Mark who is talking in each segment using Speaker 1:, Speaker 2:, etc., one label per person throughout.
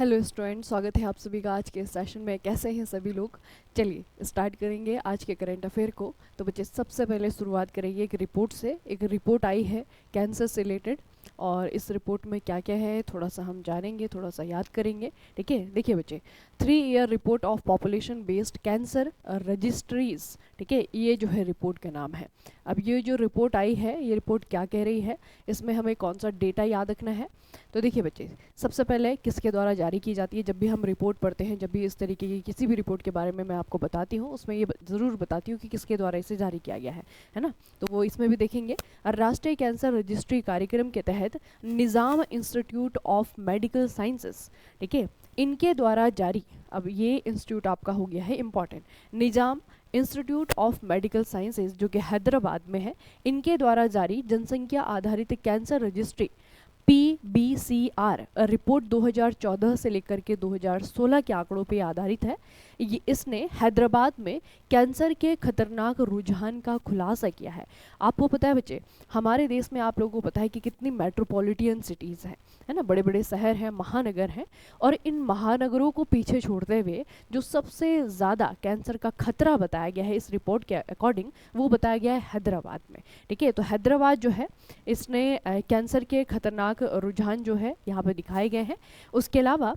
Speaker 1: Hello student, स्वागत है आप सभी का आज के सेशन में। कैसे हैं सभी लोग? चलिए स्टार्ट करेंगे आज के करंट अफेयर को। तो बच्चे सबसे पहले शुरुआत करेंगे एक रिपोर्ट से। एक रिपोर्ट आई है कैंसर से रिलेटेड, और इस रिपोर्ट में क्या क्या है थोड़ा सा हम जानेंगे, थोड़ा सा याद करेंगे। ठीक है, देखिए बच्चे, 3 year report of population based cancer registries. ठीक है, ये जो है रिपोर्ट का नाम है। अब ये जो रिपोर्ट आई है, ये रिपोर्ट क्या कह रही है, इसमें हमें कौन सा डेटा याद रखना है। तो देखिए बच्चे, सबसे पहले किसके द्वारा जारी की जाती है। जब भी हम रिपोर्ट पढ़ते हैं, जब भी इस तरीके की किसी भी रिपोर्ट के बारे में मैं आपको बताती हूँ, उसमें ये ज़रूर बताती हूँ कि किसके द्वारा इसे जारी किया गया है ना। तो वो इसमें भी देखेंगे। राष्ट्रीय कैंसर रजिस्ट्री कार्यक्रम के तहत निज़ाम इंस्टीट्यूट ऑफ मेडिकल साइंसेस, ठीक है, इनके द्वारा जारी। अब ये इंस्टीट्यूट आपका हो गया है important, Nizam institute of medical sciences, जो कि हैदराबाद में है, इनके द्वारा जारी जनसंख्या आधारित कैंसर रजिस्ट्री PBCR रिपोर्ट 2014 से लेकर के 2016 के आंकड़ों पर आधारित है। ये इसने हैदराबाद में कैंसर के खतरनाक रुझान का खुलासा किया है। आपको पता है बच्चे, हमारे देश में आप लोगों को पता है कि कितनी मेट्रोपॉलिटन सिटीज़ हैं, है ना, बड़े बड़े शहर हैं, महानगर हैं, और इन महानगरों को पीछे छोड़ते हुए जो सबसे ज़्यादा कैंसर का खतरा बताया गया है इस रिपोर्ट के अकॉर्डिंग, वो बताया गया है हैदराबाद में। ठीक है, तो हैदराबाद जो है, इसने कैंसर के खतरनाक रुझान जो है यहाँ पे दिखाए गए हैं। उसके अलावा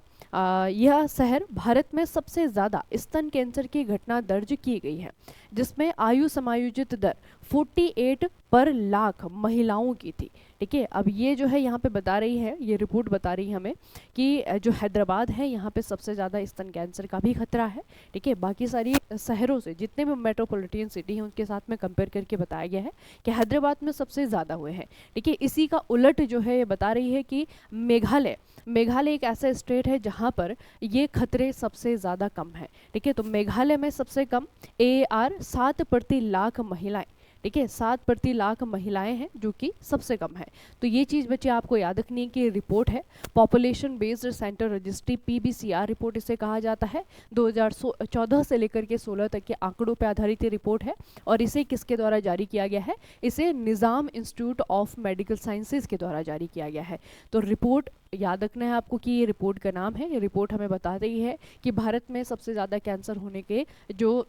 Speaker 1: यह शहर भारत में सबसे ज़्यादा स्तन कैंसर की घटना दर्ज की गई है, जिसमें आयु समायोजित दर 48 पर लाख महिलाओं की थी। ठीक है, अब ये जो है यहाँ पे बता रही है, ये रिपोर्ट बता रही है हमें कि जो हैदराबाद है, यहाँ पे सबसे ज़्यादा स्तन कैंसर का भी खतरा है। ठीक है, बाकी सारी शहरों से, जितने भी मेट्रोपॉलिटन सिटी हैं, उनके साथ में कंपेयर करके बताया गया है कि हैदराबाद में सबसे ज़्यादा हुए हैं। ठीक है, इसी का उलट जो है ये बता रही है कि मेघालय एक ऐसा स्टेट है जहाँ पर ये खतरे सबसे ज़्यादा कम है। ठीक है, तो मेघालय में सबसे कम AR 7 प्रति लाख महिलाएं, ठीक है, 7 प्रति लाख महिलाएं हैं, जो कि सबसे कम है। तो ये चीज़ बच्चे आपको याद रखनी है कि रिपोर्ट है population based centre registry PBCR report इसे कहा जाता है। 2014 से लेकर के 16 तक के आंकड़ों पर आधारित ये रिपोर्ट है, और इसे किसके द्वारा जारी किया गया है, इसे निज़ाम इंस्टीट्यूट ऑफ मेडिकल साइंसेज के द्वारा जारी किया गया है। तो रिपोर्ट याद रखना है आपको कि ये रिपोर्ट का नाम है। ये रिपोर्ट हमें बता रही है कि भारत में सबसे ज़्यादा कैंसर होने के जो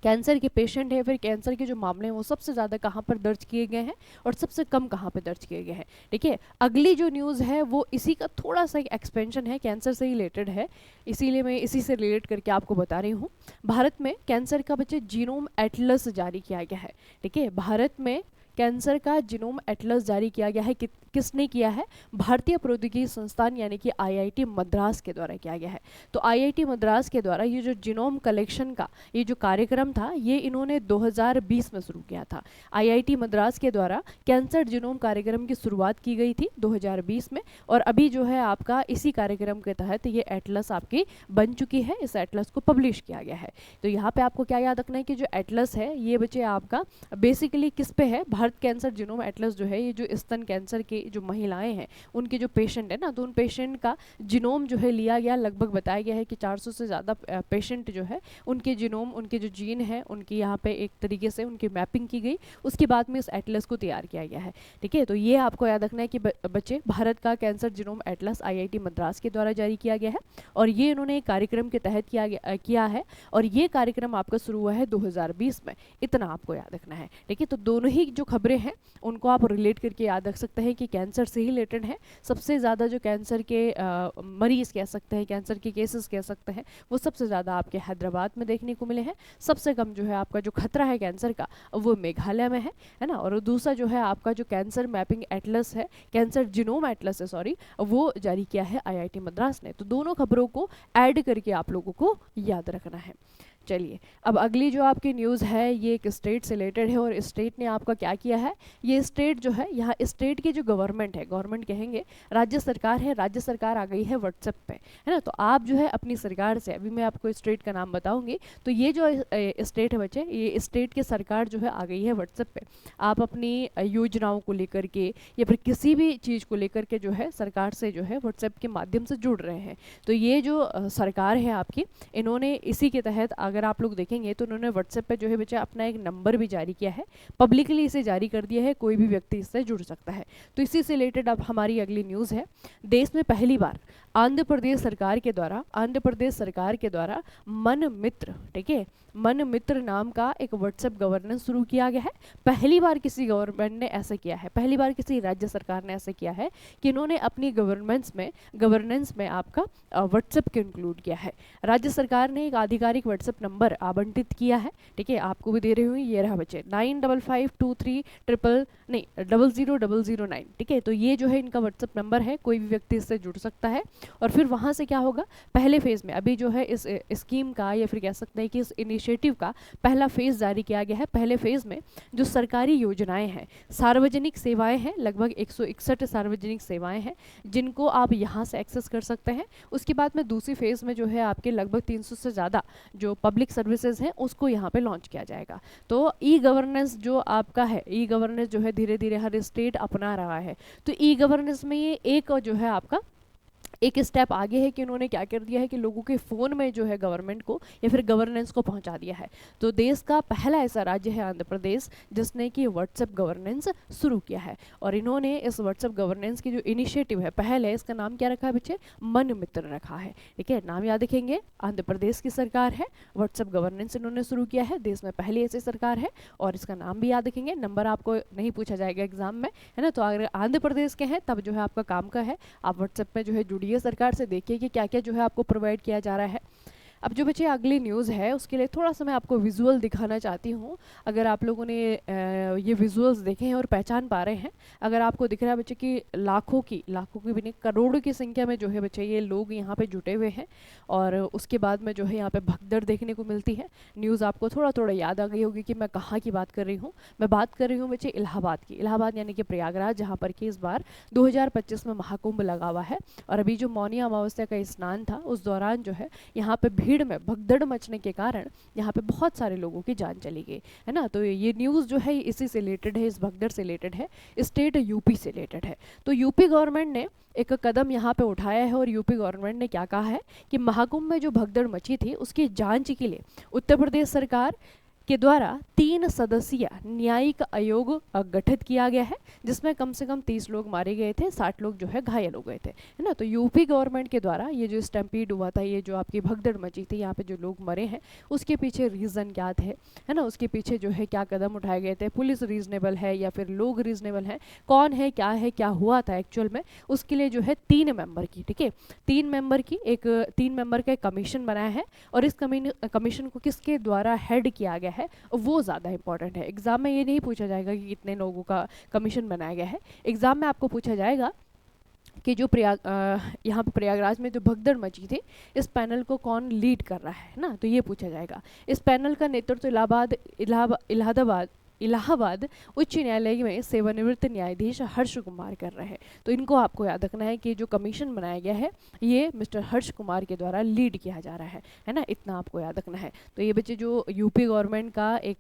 Speaker 1: कैंसर के पेशेंट है, फिर कैंसर के जो मामले हैं, वो सबसे ज़्यादा कहाँ पर दर्ज किए गए हैं और सबसे कम कहाँ पर दर्ज किए गए हैं। ठीक है, अगली जो न्यूज़ है वो इसी का थोड़ा सा एक एक्सपेंशन है, कैंसर से ही रिलेटेड है, इसीलिए मैं इसी से रिलेट करके आपको बता रही हूँ। भारत में कैंसर का बच्चे जीनोम एटलस जारी किया गया है। ठीक है, भारत में कैंसर का जीनोम एटलस जारी किया गया है। किसने किया है? भारतीय प्रौद्योगिकी संस्थान यानी कि IIT मद्रास के द्वारा किया गया है। तो IIT मद्रास के द्वारा ये जो जीनोम कलेक्शन का ये जो कार्यक्रम था, ये इन्होंने 2020 में शुरू किया था। IIT मद्रास के द्वारा कैंसर जीनोम कार्यक्रम की शुरुआत की गई थी 2020 में, और अभी जो है आपका इसी कार्यक्रम के तहत ये एटलस आपकी बन चुकी है। इस एटलस को पब्लिश किया गया है। तो यहाँ पे आपको क्या याद रखना है कि जो एटलस है, ये बच्चे आपका बेसिकली किस पे है, भारत कैंसर जीनोम एटलस जो है, ये जो स्तन कैंसर के जो महिलाएं हैं, उनके जो पेशेंट है ना, तो उन पेशेंट का जीनोम जो है लिया गया। लगभग बताया गया है कि 400 से ज़्यादा पेशेंट जो है, उनके जीनोम, उनके जो जीन है, उनकी यहाँ पे एक तरीके से उनकी मैपिंग की गई। उसके बाद में इस एटलस को तैयार किया गया है। ठीक है, तो ये आपको याद रखना है कि बच्चे, भारत का cancer genome Atlas IIT Madras के द्वारा जारी किया गया है, और ये इन्होंने एक कार्यक्रम के तहत किया है, और ये कार्यक्रम आपका शुरू हुआ है 2020 में। इतना आपको याद रखना है। ठीक है, तो दोनों ही जो खबरें हैं उनको आप रिलेट करके याद रख सकते हैं कि कैंसर से ही रिलेटेड है। सबसे ज़्यादा जो कैंसर के मरीज़ कह सकते हैं, कैंसर के केसेस कह सकते हैं, वो सबसे ज़्यादा आपके हैदराबाद में देखने को मिले हैं। सबसे कम जो है आपका जो खतरा है कैंसर का, वो मेघालय में है ना। और दूसरा जो है आपका जो कैंसर मैपिंग एटलस है, कैंसर जीनोम एटलस है सॉरी, वो जारी किया है IIT मद्रास ने। तो दोनों खबरों को ऐड करके आप लोगों को याद रखना है। चलिए, अब अगली जो आपकी न्यूज़ है, ये एक स्टेट से रिलेटेड है, और स्टेट ने आपका क्या किया है, ये स्टेट जो है, यहाँ स्टेट की जो गवर्नमेंट है, गवर्नमेंट कहेंगे, राज्य सरकार है, राज्य सरकार आ गई है व्हाट्सएप पे, है ना। तो आप जो है अपनी सरकार से, अभी मैं आपको स्टेट का नाम बताऊंगी, तो ये जो स्टेट है बच्चे, ये स्टेट की सरकार जो है आ गई है व्हाट्सएप पे। आप अपनी योजनाओं को लेकर के या फिर किसी भी चीज़ को लेकर के जो है सरकार से जो है व्हाट्सएप के माध्यम से जुड़ रहे हैं। तो ये जो सरकार है आपकी, इन्होंने इसी के तहत, अगर आप लोग देखेंगे तो उन्होंने व्हाट्सएप पे जो है बच्चा अपना एक नंबर भी जारी किया है, पब्लिकली इसे जारी कर दिया है, कोई भी व्यक्ति इससे जुड़ सकता है। तो इसी से रिलेटेड अब हमारी अगली न्यूज़ है। देश में पहली बार आंध्र प्रदेश सरकार के द्वारा मन मित्र, ठीक है, मन मित्र नाम का एक व्हाट्सएप गवर्नेंस शुरू किया गया है। पहली बार किसी गवर्नमेंट ने ऐसा किया है, पहली बार किसी राज्य सरकार ने ऐसा किया है कि इन्होंने अपनी गवर्नेंस में आपका व्हाट्सएप को इंक्लूड किया है। राज्य सरकार ने एक आधिकारिक व्हाट्सएप नंबर आवंटित किया है, ठीक है, आपको भी दे रही हूँ, ये रहा बच्चे 9552300009, ठीक है। तो ये जो है इनका व्हाट्सएप नंबर है, कोई भी व्यक्ति इससे जुड़ सकता है। और फिर वहाँ से क्या होगा, पहले फेज़ में अभी जो है इस स्कीम का या फिर कह सकते हैं कि इस इनिशिएटिव का पहला फेज़ जारी किया गया है। पहले फेज़ में जो सरकारी योजनाएं हैं, सार्वजनिक सेवाएं हैं, लगभग 161 सार्वजनिक सेवाएं हैं जिनको आप यहाँ से एक्सेस कर सकते हैं। उसके बाद में दूसरी फेज़ में जो है आपके लगभग 300 से ज़्यादा जो पब्लिक सर्विसेज हैं उसको यहाँ पे लॉन्च किया जाएगा। तो ई गवर्नेंस जो आपका है, ई गवर्नेंस जो है धीरे धीरे हर स्टेट अपना रहा है। तो ई गवर्नेंस में ये एक जो है आपका एक स्टेप आगे है कि उन्होंने क्या कर दिया है कि लोगों के फ़ोन में जो है गवर्नमेंट को या फिर गवर्नेंस को पहुंचा दिया है। तो देश का पहला ऐसा राज्य है आंध्र प्रदेश जिसने कि व्हाट्सएप गवर्नेंस शुरू किया है। और इन्होंने इस व्हाट्सएप गवर्नेंस की जो इनिशिएटिव है, पहल है, इसका नाम क्या रखा है बच्चे, मन मित्र रखा है, ठीक है। नाम याद रखेंगे, आंध्र प्रदेश की सरकार है, व्हाट्सएप गवर्नेंस इन्होंने शुरू किया है, देश में पहली ऐसी सरकार है। और इसका नाम भी याद रखेंगे, नंबर आपको नहीं पूछा जाएगा एग्जाम में, है ना। तो अगर आंध्र प्रदेश के हैं तब जो है आपका काम का है, आप व्हाट्सएप में जो है जुड़िए सरकार से, देखिए कि क्या क्या जो है आपको प्रोवाइड किया जा रहा है। अब जो बच्चे अगली न्यूज़ है उसके लिए थोड़ा सा मैं आपको विजुअल दिखाना चाहती हूँ। अगर आप लोगों ने ये विजुअल्स देखे हैं और पहचान पा रहे हैं, अगर आपको दिख रहा है बच्चे कि लाखों की भी नहीं, करोड़ों की संख्या में जो है बच्चे ये लोग यहाँ पे जुटे हुए हैं। और उसके बाद में जो है यहाँ पे भगदड़ देखने को मिलती है। न्यूज़ आपको थोड़ा थोड़ा याद आ गई होगी कि मैं कहाँ की बात कर रही हूँ। मैं बात कर रही हूँ बच्चे इलाहाबाद की, इलाहाबाद यानी कि प्रयागराज, जहाँ पर कि इस बार 2025 में महाकुंभ लगा हुआ है। और अभी जो मौनी अमावस्या का स्नान था उस दौरान जो है यहाँ पे भीड़ में भगदड़ मचने के कारण यहाँ पे बहुत सारे लोगों की जान चली गई, है ना। तो ये न्यूज़ जो है इसी से रिलेटेड है, इस भगदड़ से रिलेटेड है, स्टेट यूपी से रिलेटेड है। तो यूपी गवर्नमेंट ने एक कदम यहाँ पे उठाया है और यूपी गवर्नमेंट ने क्या कहा है कि महाकुंभ में जो भगदड़ मची थी उसकी जांच के लिए उत्तर प्रदेश सरकार के द्वारा 3 सदस्यीय न्यायिक आयोग गठित किया गया है, जिसमें कम से कम 30 लोग मारे गए थे, 60 लोग जो है घायल हो गए थे, है ना। तो यूपी गवर्नमेंट के द्वारा ये जो स्टैम्पीड हुआ था, ये जो आपकी भगदड़ मची थी, यहाँ पे जो लोग मरे हैं उसके पीछे रीज़न क्या थे, है ना, उसके पीछे जो है क्या कदम उठाए गए थे, पुलिस रीजनेबल है या फिर लोग रीजनेबल हैं, कौन है, क्या हुआ था एक्चुअल में, उसके लिए जो है 3 मेंबर की, ठीक है, 3 मेंबर का एक कमीशन बनाया है। और इस कमीशन को किसके द्वारा हेड किया गया है वो ज़्यादा इंपॉर्टेंट है। एग्जाम में ये नहीं पूछा जाएगा कि कितने लोगों का कमीशन बनाया गया है, एग्जाम में आपको पूछा जाएगा कि जो यहाँ पर प्रयागराज में जो भगदड़ मची थी इस पैनल को कौन लीड कर रहा है ना, तो ये पूछा जाएगा। इस पैनल का नेतृत्व इलाहाबाद उच्च न्यायालय में सेवानिवृत्त न्यायाधीश हर्ष कुमार कर रहे हैं। तो इनको आपको याद रखना है कि जो कमीशन बनाया गया है ये मिस्टर हर्ष कुमार के द्वारा लीड किया जा रहा है ना, इतना आपको याद रखना है। तो ये बच्चे जो यूपी गवर्नमेंट का एक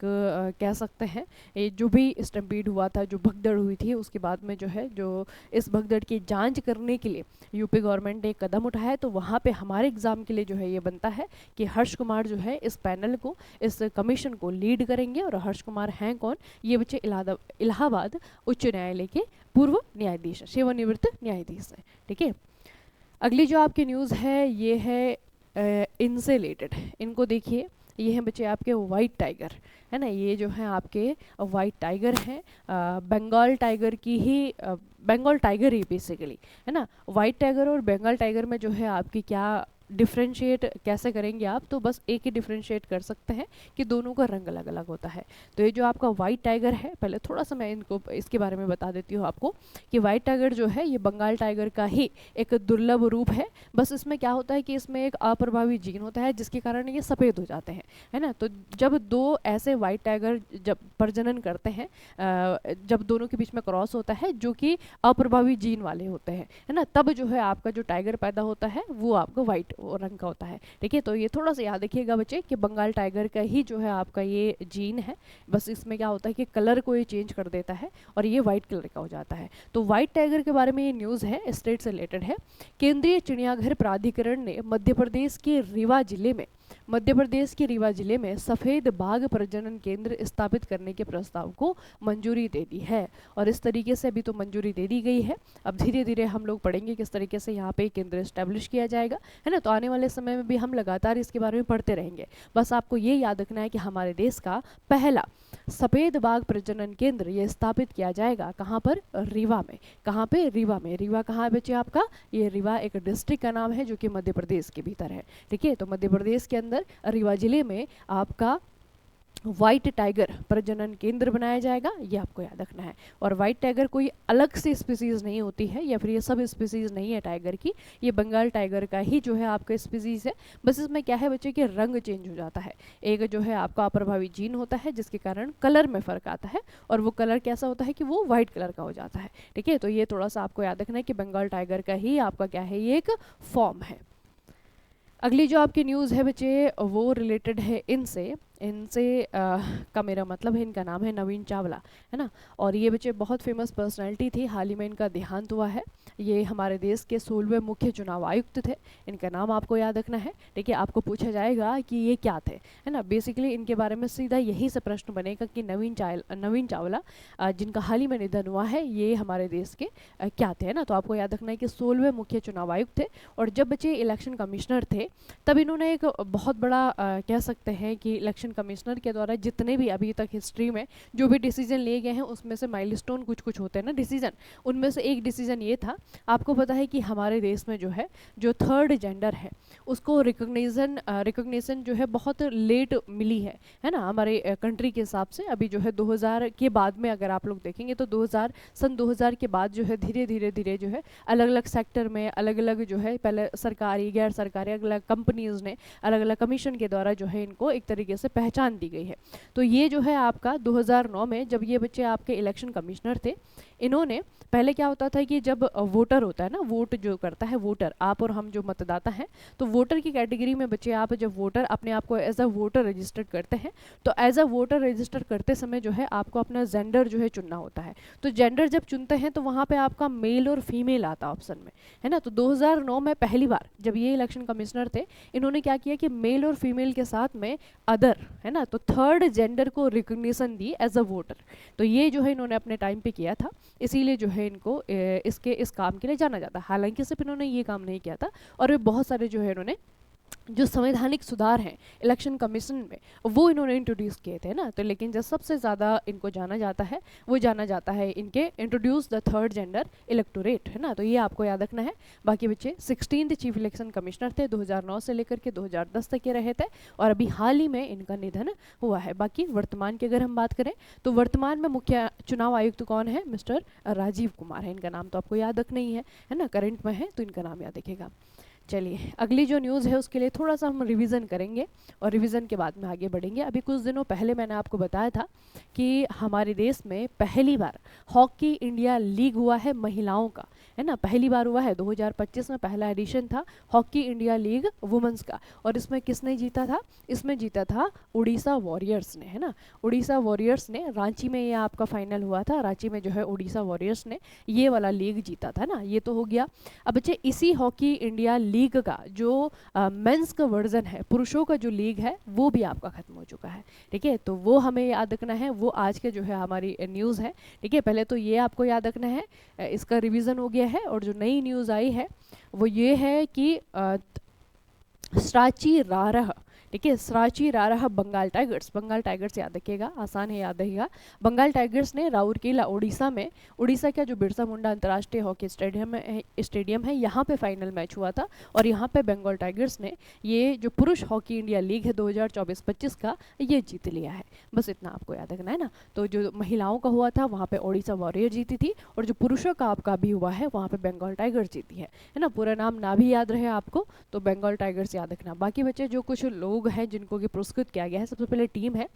Speaker 1: कह सकते हैं, ये जो भी स्टम्पीड हुआ था, जो भगदड़ हुई थी, उसके बाद में जो है जो इस भगदड़ की जाँच करने के लिए यूपी गवर्नमेंट ने एक कदम उठाया है। तो वहाँ पर हमारे एग्ज़ाम के लिए जो है ये बनता है कि हर्ष कुमार जो है इस पैनल को, इस कमीशन को लीड करेंगे। और हर्ष कुमार हैं कौन, ये बच्चे इलाहाबाद उच्च न्यायालय के पूर्व न्यायाधीश, सेवानिवृत्त न्यायाधीश है, ठीक है। अगली जो आपकी न्यूज़ है ये है इनसे रिलेटेड, इनको देखिए, ये हैं बच्चे आपके वाइट टाइगर, है ना। ये जो है आपके वाइट टाइगर हैं, बंगाल टाइगर की ही, बंगाल टाइगर ही बेसिकली, है ना। वाइट टाइगर और बंगाल टाइगर में जो है आपकी क्या डिफ्रेंशिएट कैसे करेंगे आप, तो बस एक ही डिफ्रेंशिएट कर सकते हैं कि दोनों का रंग अलग अलग होता है। तो ये जो आपका वाइट टाइगर है, पहले थोड़ा सा मैं इनको इसके बारे में बता देती हूँ आपको कि वाइट टाइगर जो है ये बंगाल टाइगर का ही एक दुर्लभ रूप है। बस इसमें क्या होता है कि इसमें एक अप्रभावी जीन होता है जिसके कारण ये सफ़ेद हो जाते हैं, है ना। तो जब 2 ऐसे वाइट टाइगर जब प्रजनन करते हैं, जब दोनों के बीच में क्रॉस होता है जो कि अप्रभावी जीन वाले होते हैं, है ना, तब जो है आपका जो टाइगर पैदा होता है वो आपका वाइट रंग का होता है, ठीक है। तो ये थोड़ा सा याद रखिएगा बच्चे कि बंगाल टाइगर का ही जो है आपका ये जीन है, बस इसमें क्या होता है कि कलर को ये चेंज कर देता है और ये वाइट कलर का हो जाता है। तो वाइट टाइगर के बारे में ये न्यूज़ है, स्टेट से रिलेटेड है। केंद्रीय चिड़ियाघर प्राधिकरण ने मध्य प्रदेश के रीवा जिले में मध्य प्रदेश के रीवा जिले में सफ़ेद बाघ प्रजनन केंद्र स्थापित करने के प्रस्ताव को मंजूरी दे दी है। और इस तरीके से अभी तो मंजूरी दे दी गई है, अब धीरे धीरे हम लोग पढ़ेंगे किस तरीके से यहाँ पे केंद्र इस्टेब्लिश किया जाएगा, है ना। तो आने वाले समय में भी हम लगातार इसके बारे में पढ़ते रहेंगे। बस आपको ये याद रखना है कि हमारे देश का पहला सफ़ेद बाघ प्रजनन केंद्र ये स्थापित किया जाएगा कहाँ पर? रीवा में। कहाँ पे? रीवा में। रीवा कहाँ है बच्चे आपका? ये रीवा एक डिस्ट्रिक्ट का नाम है जो कि मध्य प्रदेश के भीतर है, ठीक है। तो मध्य प्रदेश के अंदर रीवा जिले में आपका व्हाइट टाइगर प्रजनन केंद्र बनाया जाएगा, ये आपको याद रखना है। और व्हाइट टाइगर कोई अलग से स्पीसीज नहीं होती है, या फिर ये सब स्पीसीज नहीं है टाइगर की, ये बंगाल टाइगर का ही जो है आपका स्पीसीज है। बस इसमें क्या है बच्चे कि रंग चेंज हो जाता है। एक जो है आपका अप्रभावी जीन होता है जिसके कारण कलर में फ़र्क आता है, और वो कलर कैसा होता है कि वो व्हाइट कलर का हो जाता है, ठीक है। तो ये थोड़ा सा आपको याद रखना है कि बंगाल टाइगर का ही आपका क्या है, ये एक फॉर्म है। अगली जो आपकी न्यूज़ है बच्चे वो रिलेटेड है इनसे का मेरा मतलब है इनका नाम है नवीन चावला, है ना। और ये बच्चे बहुत फेमस पर्सनालिटी थी, हाल ही में इनका देहांत हुआ है। ये हमारे देश के 16वें मुख्य चुनाव आयुक्त थे, इनका नाम आपको याद रखना है, ठीक है। आपको पूछा जाएगा कि ये क्या थे, है ना। बेसिकली इनके बारे में सीधा यही से प्रश्न बनेगा कि नवीन चावला जिनका हाल ही में निधन हुआ है, ये हमारे देश के क्या थे, है ना। तो आपको याद रखना है कि 16वें मुख्य चुनाव आयुक्त थे, और जब बच्चे इलेक्शन कमिश्नर थे तब इन्होंने एक बहुत बड़ा कह सकते हैं कि इलेक्शन कमिश्नर के द्वारा जितने भी अभी तक हिस्ट्री में जो भी डिसीजन लिए गए हैं उसमें से माइलस्टोन कुछ कुछ होते हैं ना डिसीजन, उनमें से एक डिसीजन ये था, आपको पता है कि हमारे देश में जो है जो थर्ड जेंडर है उसको रिकॉग्निशन जो है बहुत लेट मिली है ना, हमारे कंट्री के हिसाब से। अभी जो है 2000 के बाद में अगर आप लोग देखेंगे तो सन 2000 के बाद जो है धीरे धीरे जो है अलग अलग सेक्टर में अलग अलग जो है पहले सरकारी गैर सरकारी अलग अलग कंपनीज ने अलग अलग कमीशन के द्वारा जो है इनको एक तरीके से पहचान दी गई है। तो ये जो है आपका 2009 में जब ये बच्चे आपके इलेक्शन कमिश्नर थे, इन्होंने पहले क्या होता था कि जब वोटर होता है ना, वोट जो करता है वोटर, आप और हम जो मतदाता हैं, तो वोटर की कैटेगरी में बच्चे आप जब वोटर अपने आप को एज अ वोटर रजिस्टर्ड करते हैं, तो एज अ वोटर रजिस्टर करते समय जो है आपको अपना जेंडर जो है चुनना होता है। तो जेंडर जब चुनते हैं तो वहाँ पे आपका मेल और फीमेल आता ऑप्शन में, है ना। तो 2009 में पहली बार जब ये इलेक्शन कमिश्नर थे, इन्होंने क्या किया कि मेल और फीमेल के साथ में अदर, है ना, तो थर्ड जेंडर को रिकॉग्निशन दी एज अ वोटर। तो ये जो है इन्होंने अपने टाइम पे किया था, इसीलिए जो है इनको इस काम के लिए जाना जाता है। हालांकि सिर्फ इन्होंने ये काम नहीं किया था, और बहुत सारे जो है इन्होंने जो संवैधानिक सुधार हैं इलेक्शन कमीशन में वो इन्होंने इंट्रोड्यूस किए थे ना। तो लेकिन जो सबसे ज़्यादा इनको जाना जाता है वो जाना जाता है इनके introduce the third gender electorate, है ना। तो ये आपको याद रखना है। बाकी बच्चे 16th चीफ इलेक्शन कमिश्नर थे, 2009 से लेकर के 2010 तक ये रहे थे, और अभी हाल ही में इनका निधन हुआ है। बाकी वर्तमान की अगर हम बात करें तो वर्तमान में मुख्य चुनाव आयुक्त कौन है? मिस्टर राजीव कुमार है, इनका नाम तो आपको याद रखना ही है ना। करंट में है तो इनका नाम याद रखिएगा। चलिए अगली जो न्यूज़ है उसके लिए थोड़ा सा हम रिवीजन करेंगे, और रिवीजन के बाद में आगे बढ़ेंगे। अभी कुछ दिनों पहले मैंने आपको बताया था कि हमारे देश में पहली बार हॉकी इंडिया लीग हुआ है महिलाओं का, है ना। पहली बार हुआ है, 2025 में पहला एडिशन था हॉकी इंडिया लीग वुमेंस का। और इसमें किसने जीता था? इसमें जीता था उड़ीसा वॉरियर्स ने, है ना। उड़ीसा वॉरियर्स ने, रांची में ये आपका फाइनल हुआ था, रांची में जो है उड़ीसा वॉरियर्स ने ये वाला लीग जीता था ना। ये तो हो गया। अब बच्चे इसी हॉकी इंडिया लीग का जो मेंस का वर्जन है, पुरुषों का जो लीग है वो भी आपका खत्म हो चुका है, ठीक है। तो वो हमें याद रखना है, वो आज के जो है हमारी न्यूज़ है, ठीक है। पहले तो ये आपको याद रखना है, इसका रिवीजन हो गया है। और जो नई न्यूज़ आई है वो ये है कि स्राची रारह, ठीक है, स्राची रारह बंगाल टाइगर्स याद रखिएगा, आसान है याद रखिएगा। बंगाल टाइगर्स ने राउरकेला उड़ीसा में, उड़ीसा का जो बिरसा मुंडा अंतर्राष्ट्रीय हॉकी स्टेडियम है यहाँ पे फाइनल मैच हुआ था। और यहाँ पे बंगाल टाइगर्स ने ये जो पुरुष हॉकी इंडिया लीग है 2024-25 का ये जीत लिया है। बस इतना आपको याद रखना है ना। तो जो महिलाओं का हुआ था वहाँ पे उड़ीसा वॉरियर जीती थी, और जो पुरुषों का आपका भी हुआ है वहाँ पे बंगाल टाइगर्स जीती है ना। पूरा नाम ना भी याद रहे आपको तो बंगाल टाइगर्स याद रखना। बाकी बच्चे जो कुछ लोग हैं जिनको कि पुरस्कृत किया गया है, सबसे पहले टीम है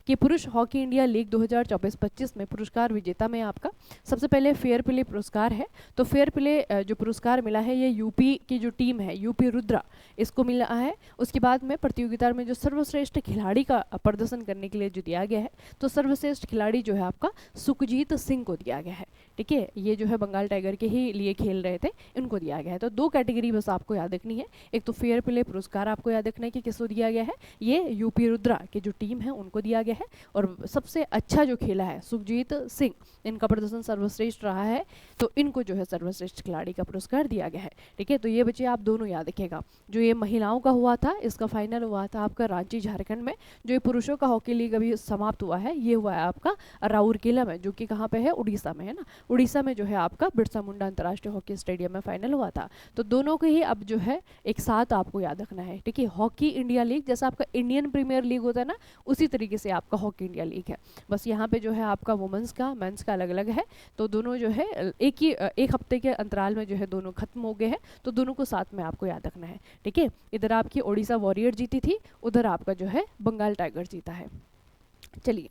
Speaker 1: कि पुरुष हॉकी इंडिया लीग 2024-25 में पुरस्कार विजेता में आपका सबसे पहले फेयर प्ले पुरस्कार है। तो फेयर प्ले जो पुरस्कार मिला है ये यूपी की जो टीम है, यूपी रुद्रा, इसको मिला है। उसके बाद में प्रतियोगिता में जो सर्वश्रेष्ठ खिलाड़ी का प्रदर्शन करने के लिए जो दिया गया है, तो सर्वश्रेष्ठ खिलाड़ी जो है आपका सुखजीत सिंह को दिया गया है, ठीक है। ये जो है बंगाल टाइगर के ही लिए खेल रहे थे, इनको दिया गया है। तो दो कैटेगरी बस आपको याद रखनी है, एक तो फेयर प्ले पुरस्कार आपको याद रखना है कि किसको दिया गया गया है, ये यूपी रुद्रा की जो टीम है उनको दिया गया है। और सबसे अच्छा जो खेला है सुखजीत सिंह, इनका प्रदर्शन सर्वश्रेष्ठ रहा है, तो इनको जो है सर्वश्रेष्ठ खिलाड़ी का पुरस्कार दिया गया है। ठीक है, तो ये बच्चे आप दोनों याद रखिएगा। जो ये महिलाओं का हुआ था, इसका फाइनल हुआ था आपका रांची झारखंड में। जो ये पुरुषों का हॉकी लीग अभी समाप्त हुआ है, ये हुआ है आपका राउरकेला में, जो कि कहाँ पे है, उड़ीसा में है ना। उड़ीसा में जो है आपका बिरसा मुंडा अंतर्राष्ट्रीय हॉकी स्टेडियम में फाइनल हुआ था। तो दोनों को ही अब जो है एक साथ आपको याद रखना है। ठीक है, हॉकी इंडिया लीग जैसा आपका इंडियन प्रीमियर लीग होता है ना, उसी तरीके से आपका हॉकी इंडिया लीग है। बस यहाँ पे जो है आपका वुमेंस का मेंस का अलग अलग है। तो दोनों जो है एक हफ्ते के अंतराल में जो है दोनों खत्म हो गए हैं, तो दोनों को साथ में आपको याद रखना है। ठीक है, इधर आपकी ओडिशा वॉरियर जीती थी, उधर आपका जो है बंगाल टाइगर जीता है। चलिए,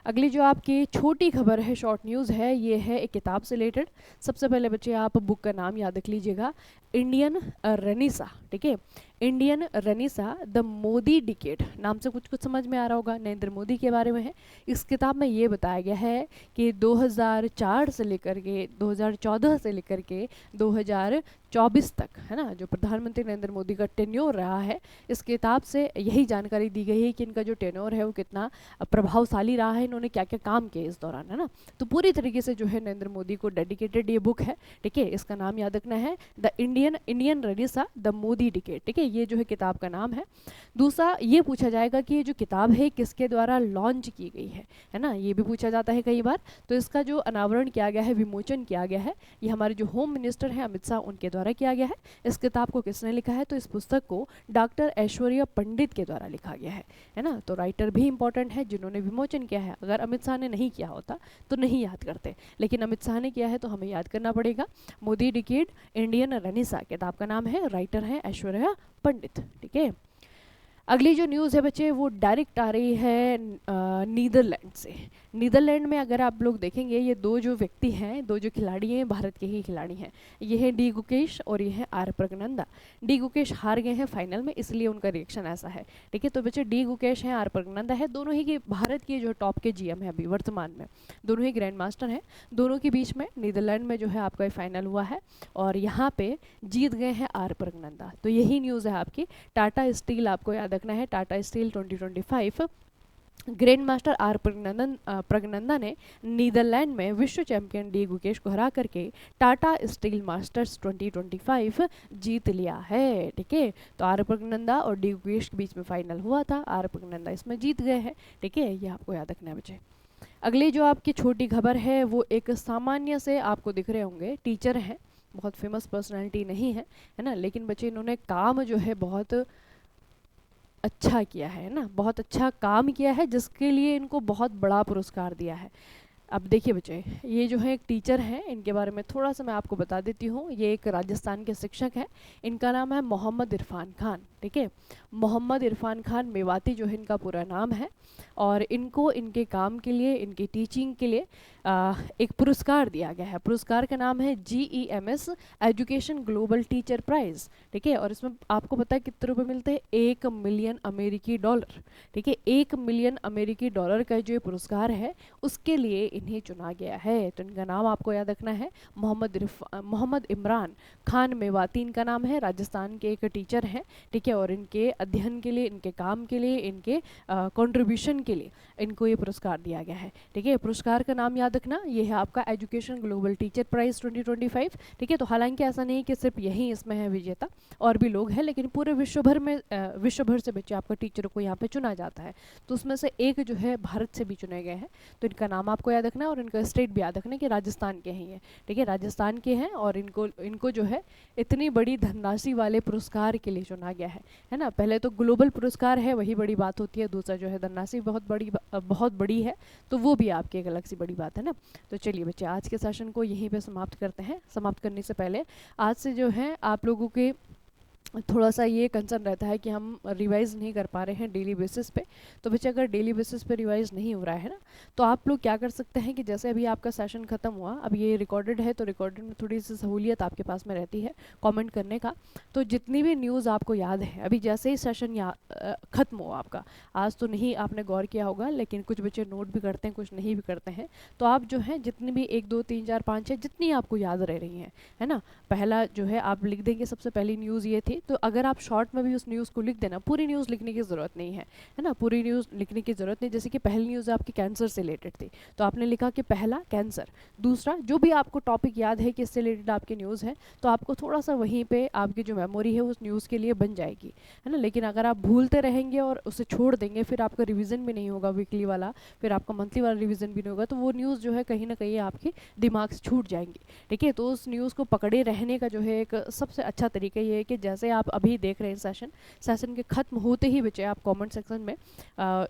Speaker 1: अगली जो आपकी छोटी खबर है, शॉर्ट न्यूज़ है, ये है एक किताब से रिलेटेड। सबसे पहले बच्चे आप बुक का नाम याद रख लीजिएगा, इंडियन रेनेसा। ठीक है, Indian Renaissance the Modi decade, नाम से कुछ कुछ समझ में आ रहा होगा, नरेंद्र मोदी के बारे में है। इस किताब में ये बताया गया है कि 2004 से लेकर के 2014 से लेकर के 2024 तक, है ना, जो प्रधानमंत्री नरेंद्र मोदी का टेन्योर रहा है, इस किताब से यही जानकारी दी गई है कि इनका जो टेन्योर है वो कितना प्रभावशाली रहा है, इन्होंने क्या क्या काम किए इस दौरान, है ना। तो पूरी तरीके से जो है नरेंद्र मोदी को डेडिकेटेड ये बुक है। ठीक है, इसका नाम याद रखना है, the Indian Renaissance the Modi decade. ठीक है, ये जो है किताब का नाम है। दूसरा ये पूछा जाएगा कि ये जो किताब है किसके द्वारा लॉन्च की गई है ना, ये भी पूछा जाता है कई बार। तो इसका जो अनावरण किया गया है, विमोचन किया गया है, ये हमारे जो होम मिनिस्टर हैं अमित शाह, उनके द्वारा किया गया है। इस किताब को किसने लिखा है, तो इस पुस्तक को डॉक्टर ऐश्वर्या पंडित के द्वारा लिखा गया है ना। तो राइटर भी इंपॉर्टेंट है जिन्होंने विमोचन किया है। अगर अमित शाह ने नहीं किया होता तो नहीं याद करते, लेकिन अमित शाह ने किया है तो हमें याद करना पड़ेगा। मोदी डिकेड इंडियन रेनेसा किताब का नाम है, राइटर है ऐश्वर्या पंडित। ठीक है, अगली जो न्यूज़ है बच्चे वो डायरेक्ट आ रही है नीदरलैंड से। नीदरलैंड में अगर आप लोग देखेंगे, ये दो जो व्यक्ति हैं, दो जो खिलाड़ी हैं, भारत के ही खिलाड़ी हैं। ये है डी गुकेश और ये है आर प्रगनंदा। डी गुकेश हार गए हैं फाइनल में, इसलिए उनका रिएक्शन ऐसा है। ठीक है, तो बच्चे डी गुकेश हैं, आर प्रगनंदा है, दोनों ही के भारत के जो टॉप के जीएम है अभी वर्तमान में, दोनों ही ग्रैंड मास्टर हैं। दोनों के बीच में नीदरलैंड में जो है आपका फाइनल हुआ है और यहाँ पे जीत गए हैं आर प्रगनंदा। तो यही न्यूज़ है आपकी। टाटा स्टील आपको याद रखना है, Tata Steel 2025 grand master R Praggnanandhaa ने नीदरलैंड में विश्व चैंपियन डी गुकेश को हरा करके टाटा स्टील मास्टर्स 2025 जीत लिया है। ठीक है, तो आर प्रगनंदा और डी गुकेश के बीच में फाइनल हुआ था, आर प्रगनंदा इसमें जीत गए हैं। ठीक है, ये आपको याद रखना है बच्चे। अगली जो आपकी छोटी खबर है वो एक सामान्य से आपको दिख रहे होंगे टीचर हैं, बहुत फेमस पर्सनैलिटी नहीं है ना, लेकिन बच्चे इन्होंने काम जो है बहुत अच्छा किया है ना, बहुत अच्छा काम किया है, जिसके लिए इनको बहुत बड़ा पुरस्कार दिया है। अब देखिए बच्चे, ये जो है एक टीचर हैं, इनके बारे में थोड़ा सा मैं आपको बता देती हूँ। ये एक राजस्थान के शिक्षक हैं, इनका नाम है मोहम्मद इरफान खान। ठीक है, मोहम्मद इरफान खान मेवाती जो है इनका पूरा नाम है, और इनको इनके काम के लिए, इनकी टीचिंग के लिए एक पुरस्कार दिया गया है। पुरस्कार का नाम है GEMS Education Global Teacher Prize. ठीक है, और इसमें आपको पता है कितने रुपए मिलते हैं, $1 मिलियन अमेरिकी डॉलर। ठीक है, $1 मिलियन अमेरिकी डॉलर का जो ये पुरस्कार है उसके लिए इन्हें चुना गया है। तो इनका नाम आपको याद रखना है, मोहम्मद इमरान खान मेवाती इनका नाम है, राजस्थान के एक टीचर हैं। ठीक है, और इनके अध्ययन के लिए, इनके काम के लिए, इनके कंट्रीब्यूशन के लिए इनको ये पुरस्कार दिया गया है। ठीक है, पुरस्कार का नाम याद रखना, ये है आपका एजुकेशन ग्लोबल टीचर प्राइज़ 2025। ठीक है, तो हालांकि ऐसा नहीं कि सिर्फ यही इसमें है विजेता, और भी लोग हैं, लेकिन पूरे विश्व भर से बच्चे आपका टीचरों को यहाँ पे चुना जाता है। तो उसमें से एक जो है भारत से भी चुने गए हैं। तो इनका नाम आपको याद रखना है और इनका स्टेट भी याद रखना है कि राजस्थान के हैं ये। ठीक है, राजस्थान के हैं, और इनको जो है इतनी बड़ी धनराशि वाले पुरस्कार के लिए चुना गया है ना। पहले तो ग्लोबल पुरस्कार है, वही बड़ी बात होती है, दूसरा जो है धनराशि बहुत बड़ी है, तो वो भी आपकी एक अलग सी बड़ी बात है ना। तो चलिए बच्चे, आज के सेशन को यहीं पे समाप्त करते हैं। समाप्त करने से पहले आज से जो है आप लोगों के थोड़ा सा ये कंसर्न रहता है कि हम रिवाइज़ नहीं कर पा रहे हैं डेली बेसिस पे। तो बच्चे अगर डेली बेसिस पे रिवाइज़ नहीं हो रहा है ना, तो आप लोग क्या कर सकते हैं कि जैसे अभी आपका सेशन ख़त्म हुआ, अब ये रिकॉर्डेड है, तो रिकॉर्डेड में थोड़ी सी सहूलियत आपके पास में रहती है कमेंट करने का। तो जितनी भी न्यूज़ आपको याद है, अभी जैसे ही सेशन ख़त्म हुआ आपका, आज तो नहीं आपने गौर किया होगा, लेकिन कुछ बच्चे नोट भी करते हैं, कुछ नहीं भी करते हैं, तो आप जो है जितनी भी 1 2 3 4 5 6 जितनी आपको याद रह रही हैं, है ना, पहला जो है आप लिख देंगे। सबसे पहली न्यूज़ ये थी जाएगी। तो अगर आप शॉर्ट में भी उस न्यूज़ को लिख देना, पूरी न्यूज़ लिखने की ज़रूरत नहीं है ना, पूरी न्यूज़ लिखने की ज़रूरत नहीं। जैसे कि पहली न्यूज़ आपकी कैंसर से रिलेटेड थी, तो आपने लिखा कि पहला कैंसर, दूसरा जो भी आपको टॉपिक याद है कि इससे रिलेटेड आपकी न्यूज़ है, तो आपको थोड़ा सा वहीं पे आपकी जो मेमोरी है उस न्यूज़ के लिए बन जाएगी, है ना। लेकिन अगर आप भूलते रहेंगे और उसे छोड़ देंगे, फिर आपका रिवीजन भी नहीं होगा वीकली वाला, फिर आपका मंथली वाला रिवीजन भी नहीं होगा, तो वो न्यूज़ जो है कहीं ना कहीं आपके दिमाग से छूट जाएंगी। ठीक है, तो उस न्यूज़ को पकड़े रहने का जो है एक सबसे अच्छा तरीका ये है कि जैसे आप अभी देख रहे हैं सेशन के ख़त्म होते ही बच्चे आप कमेंट सेक्शन में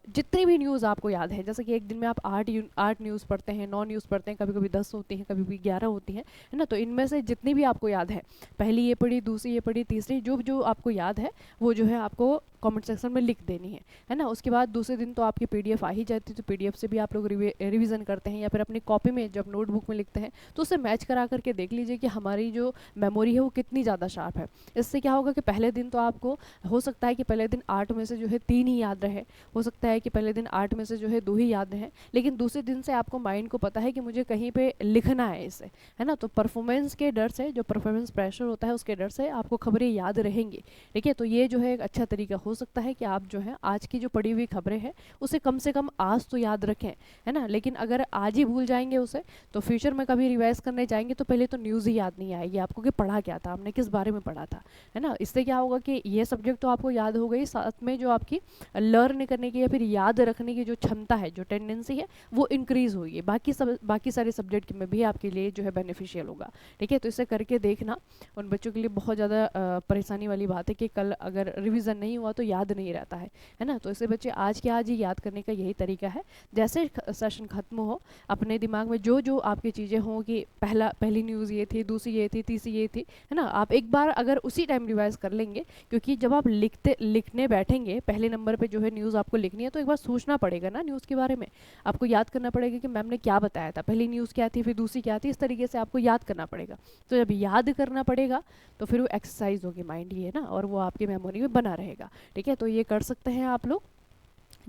Speaker 1: जितनी भी न्यूज़ आपको याद है, जैसे कि एक दिन में आप 8 न्यूज़ पढ़ते हैं, 9 न्यूज़ पढ़ते हैं, कभी कभी 10 होती हैं, कभी कभी 11 होती हैं, है ना। तो इनमें से जितनी भी आपको याद है, पहली ये पढ़ी, दूसरी ये पढ़ी, तीसरी, जो जो आपको याद है वो जो है आपको कमेंट सेक्शन में लिख देनी है ना। उसके बाद दूसरे दिन तो आपकी पीडीएफ आ ही जाती है, तो पीडीएफ से भी आप लोग रिवीजन करते हैं, या फिर अपनी कॉपी में जब नोटबुक में लिखते हैं तो उसे मैच करा करके देख लीजिए कि हमारी जो मेमोरी है वो कितनी ज़्यादा शार्प है। इससे क्या होगा कि पहले दिन तो आपको हो सकता है कि पहले दिन 8 में से जो है 3 ही याद रहे, हो सकता है कि पहले दिन 8 में से जो है 2 ही याद रहे, लेकिन दूसरे दिन से आपको माइंड को पता है कि मुझे कहीं पे लिखना है इसे, है ना। तो परफॉर्मेंस के डर से, जो परफॉर्मेंस प्रेशर होता है उसके डर से आपको खबरें याद रहेंगी। ठीक है, तो ये जो है एक अच्छा तरीका हो सकता है कि आप जो है आज की जो पढ़ी हुई खबरें हैं उसे कम से कम आज तो याद रखें, है ना। लेकिन अगर आज ही भूल जाएंगे उसे, तो फ्यूचर में कभी रिवाइज करने जाएंगे तो पहले तो न्यूज़ ही याद नहीं आएगी आपको कि पढ़ा क्या था, आपने किस बारे में पढ़ा था, है ना। इससे क्या होगा कि ये सब्जेक्ट तो आपको याद हो गई, साथ में जो आपकी लर्न करने की या फिर याद रखने की जो क्षमता है, जो टेंडेंसी है, वो इंक्रीज होगी। बाकी सारे सब्जेक्ट में भी आपके लिए जो है बेनिफिशियल होगा। ठीक है, तो इसे करके देखना। उन बच्चों के लिए बहुत ज़्यादा परेशानी वाली बात है कि कल अगर रिवीजन नहीं हुआ तो याद नहीं रहता है ना। तो इसे बच्चे आज के आज ही याद करने का यही तरीका है। जैसे सेशन खत्म हो, अपने दिमाग में जो जो आपकी चीज़ें हों कि पहली न्यूज़ ये थी, दूसरी ये थी, तीसरी ये थी, है ना, आप एक बार अगर उसी टाइम रिवाइज कर लेंगे, क्योंकि जब आप लिखने बैठेंगे पहले नंबर पे जो है न्यूज़ आपको लिखनी है, तो एक बार सोचना पड़ेगा ना न्यूज़ के बारे में, आपको याद करना पड़ेगा कि मैम ने क्या बताया था, पहली न्यूज़ क्या थी, फिर दूसरी क्या थी, इस तरीके से आपको याद करना पड़ेगा। तो जब याद करना पड़ेगा तो फिर वो एक्सरसाइज होगी माइंड की, है ना, और वो आपकी मेमोरी में बना रहेगा। ठीक है, तो ये कर सकते हैं आप लोग,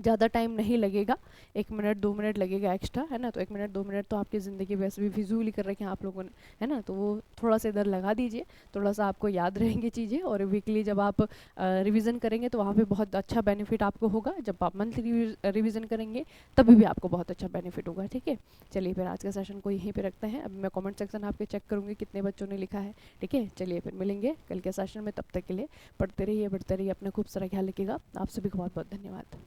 Speaker 1: ज़्यादा टाइम नहीं लगेगा, 1 मिनट 2 मिनट लगेगा एक्स्ट्रा, है ना। तो 1 मिनट 2 मिनट तो आपकी ज़िंदगी वैसे भी फिजूल कर रखे हैं आप लोगों ने, है ना। तो वो थोड़ा सा इधर लगा दीजिए, थोड़ा सा आपको याद रहेंगी चीज़ें, और वीकली जब आप रिवीजन करेंगे तो वहाँ पे बहुत अच्छा बेनिफिट आपको होगा। जब आप मंथली रिवीजन करेंगे तभी भी आपको बहुत अच्छा बेनिफिट होगा। ठीक है, चलिए फिर आज के सेशन को यहीं पर रखते हैं। अब मैं कॉमेंट सेक्शन आपके चेक करूँगी कितने बच्चों ने लिखा है। ठीक है, चलिए फिर मिलेंगे कल के सेशन में, तब तक के लिए पढ़ते रहिए, बढ़ते रहिए, अपना खूब सारा ख्याल रखिएगा। आप सभी को बहुत बहुत धन्यवाद।